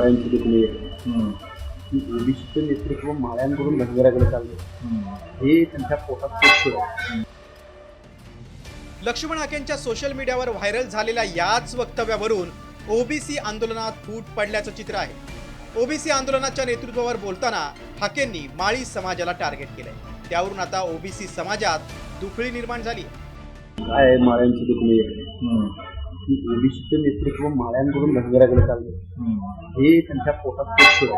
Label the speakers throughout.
Speaker 1: माळ्यांची दुखणी ओबीसीचं नेतृत्व माळ्यांकडून धनगराकडे चाललं हे त्यांच्या पोटात पोचतं.
Speaker 2: लक्ष्मण हाकेंच्या सोशल मीडियावर व्हायरल झालेल्या याच वक्तव्यावरून ओबीसी आंदोलनात फूट पडल्याचं चित्र आहे. ओबीसी आंदोलनाच्या नेतृत्वावर बोलताना हाकेंनी माळी समाजाला टार्गेट केलंय. त्यावरून आता ओबीसी समाजात दुखळी निर्माण झाली.
Speaker 1: काय माळ्यांची दुखणी ओबीसीचं नेतृत्व माळ्यांकडून धनगराकडे चाललं हे त्यांच्या पोटात पोचतं.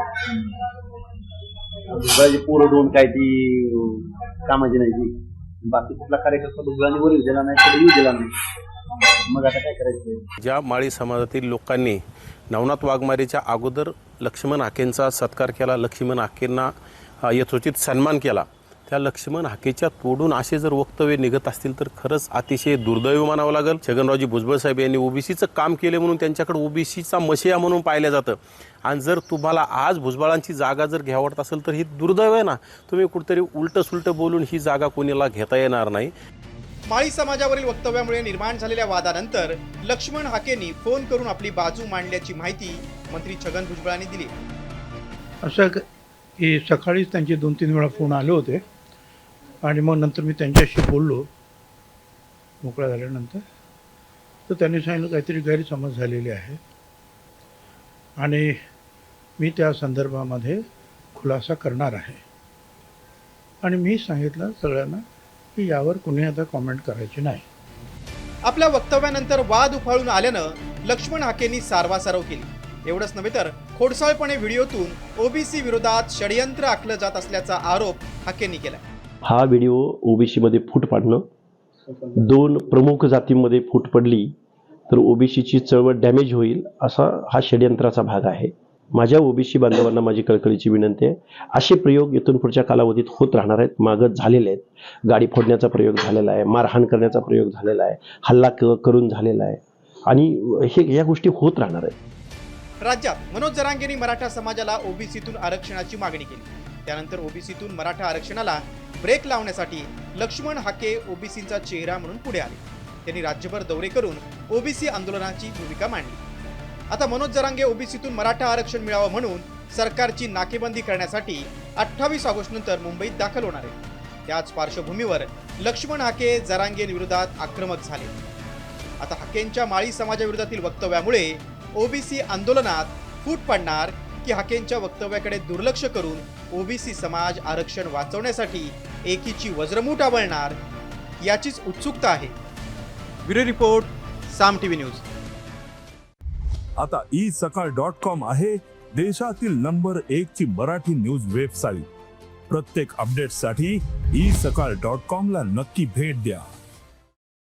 Speaker 1: दुसराची पोरं दोन काय ती कामाची नाही ती बाकी कुठला कार्यकर्ता दुसऱ्याने वर दिला नाही तर येऊ दिला नाही. मग आता काय करायचं.
Speaker 3: ज्या माळी समाजातील लोकांनी नवनाथ वाघमारेच्या अगोदर लक्ष्मण हाकेंचा सत्कार केला, लक्ष्मण हाकेंना यथोचित सन्मान केला, त्या लक्ष्मण हाकेच्या तोडून असे जर वक्तव्य निघत असतील तर खरंच अतिशय दुर्दैव मानावं लागेल. छगनरावजी भुजबळ साहेब यांनी ओबीसीचं काम केले म्हणून त्यांच्याकडे ओबीसीचा मशिया म्हणून पाहिलं जातं. आणि जर तुम्हाला आज भुजबळांची जागा जर घ्यावं वाटत असेल तर ही दुर्दैव आहे ना. तुम्ही कुठेतरी उलटं सुलटं बोलून ही जागा कोणाला घेता येणार नाही.
Speaker 2: माळी समाजावरील वक्तव्यामुळे निर्माण झालेल्या वादानंतर लक्ष्मण हाकेंनी फोन करून आपली बाजू मांडल्याची माहिती मंत्री छगन भुजबळांनी दिली.
Speaker 4: असं की सकाळीच त्यांचे 2-3 वेळा फोन आले होते आणि मग नंतर मी त्यांच्याशी बोललो मोकळा झाल्यानंतर. तर त्यांनी सांगितलं काहीतरी गैरसमज झालेले आहे आणि मी त्या संदर्भामध्ये खुलासा करणार आहे. आणि मी सांगितलं सगळ्यांना की यावर कुणी आता कॉमेंट करायची नाही.
Speaker 2: आपल्या वक्तव्यानंतर वाद उफाळून आल्यानं लक्ष्मण हाकेंनी सारवासारव केली. एवढंच नव्हे तर खोडसाळपणे व्हिडिओतून ओबीसी विरोधात षडयंत्र आखलं जात असल्याचा आरोप हाकेंनी केला.
Speaker 5: हा व्हिडिओ ओबीसीमध्ये फूट पाडणं, 2 प्रमुख जातींमध्ये फूट पडली तर ओबीसीची चळवळ डॅमेज होईल असा हा षडयंत्राचा भाग आहे. माझ्या ओबीसी बांधवांना माझी कळकळीची विनंती आहे, असे प्रयोग इथून पुढच्या कालावधीत होत राहणार आहेत. मागं झालेले आहेत. गाडी फोडण्याचा प्रयोग झालेला आहे, मारहाण करण्याचा प्रयोग झालेला आहे, हल्ला करून झालेला आहे आणि या गोष्टी होत राहणार आहेत.
Speaker 2: राज्यात मनोज जरांगेंनी मराठा समाजाला ओबीसीतून आरक्षणाची मागणी केली. त्यानंतर ओबीसीतून मराठा आरक्षणाला ब्रेक लावण्यासाठी लक्ष्मण हाके ओबीसीचा चेहरा म्हणून पुढे आले. त्यांनी राज्यभर दौरे करून ओबीसी आंदोलनाची भूमिका मांडली. आता मनोज जरांगे ओबीसीतून मराठा आरक्षण मिळावं म्हणून सरकारची नाकेबंदी करण्यासाठी 28 ऑगस्ट नंतर मुंबईत दाखल होणार आहे. त्याच पार्श्वभूमीवर लक्ष्मण हाके जरांगेंविरोधात आक्रमक झाले. आता हाकेंच्या माळी समाजाविरोधातील वक्तव्यामुळे ओबीसी आंदोलनात फूट पडणार की हाकेंच्या वक्तव्याकडे दुर्लक्ष करून ओबीसी समाज आरक्षण वाचवण्यासाठी एकीची वज्रमूठ आवळणार याचीच उत्सुकता आहे. ब्युरो रिपोर्ट, साम टीव्ही न्यूज.
Speaker 6: आता isakal.com आहे देशातील नंबर 1 ची मराठी न्यूज वेबसाईट. प्रत्येक अपडेटसाठी isakal.com ला नक्की भेट द्या.